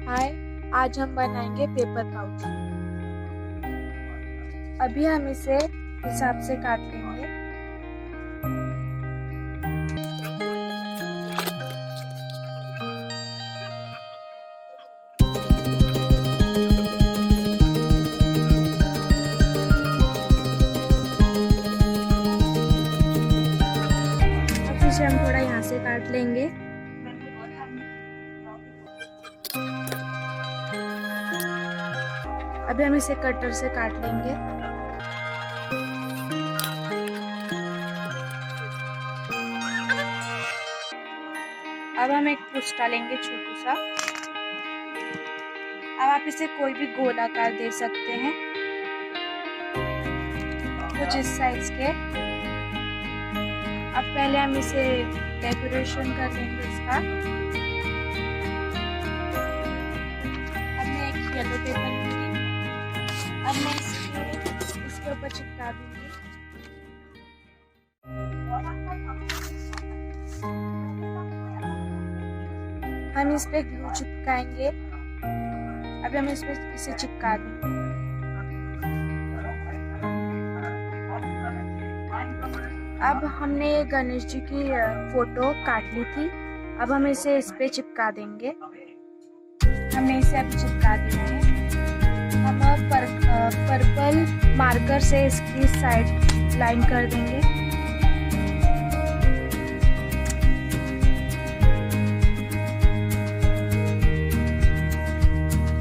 हाय, आज हम बनाएंगे पेपर पाउच। अभी हम इसे हिसाब से काट लेंगे। अब इसे हम थोड़ा यहाँ से काट लेंगे। अभी हम इसे कटर से काट लेंगे। अब हम एक पुस्ता लेंगे छोटा सा। अब आप इसे कोई भी गोल आकार दे सकते हैं, कुछ इस साइज के। अब पहले हम इसे डेकोरेशन कर लेंगे इसका। अब मैं एक येलो पेपर लूंगी। अब मैं इसके ऊपर चिपका दूंगी। हम इस पे ग्लू चिपकाएंगे। अभी हम इसे चिपका देंगे। अब हमने ये गणेश जी की फोटो काट ली थी। अब हम इसे इस पे चिपका देंगे। हमने इसे अभी चिपका दिया है। हम पर्पल मार्कर से इसकी साइड लाइन कर देंगे।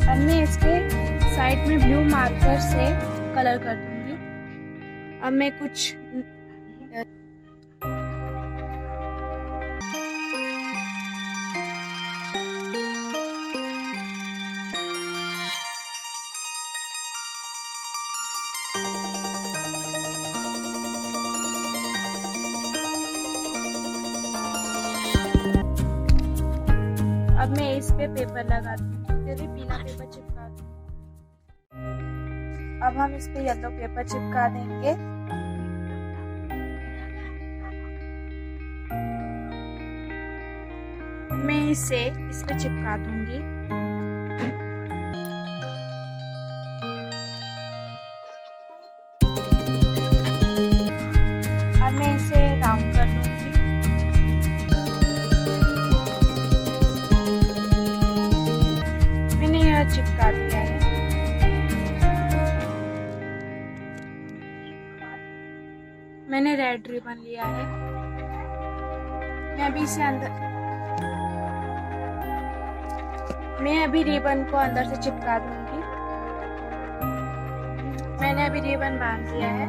अब मैं इसके साइड में ब्लू मार्कर से कलर कर दूंगी। अब मैं कुछ अब मैं इस पे पेपर लगा दूंगी, फिर भी पीला पेपर चिपका दूंगी। अब हम इस पे येलो पेपर चिपका देंगे। मैं इसे इस पे चिपका दूंगी। अब मैं इसे राउंड कर लूंगी। चिपका दिया है। मैंने रेड रिबन लिया है। मैं अभी रिबन को अंदर से चिपका दूंगी। मैंने अभी रिबन बांध दिया है।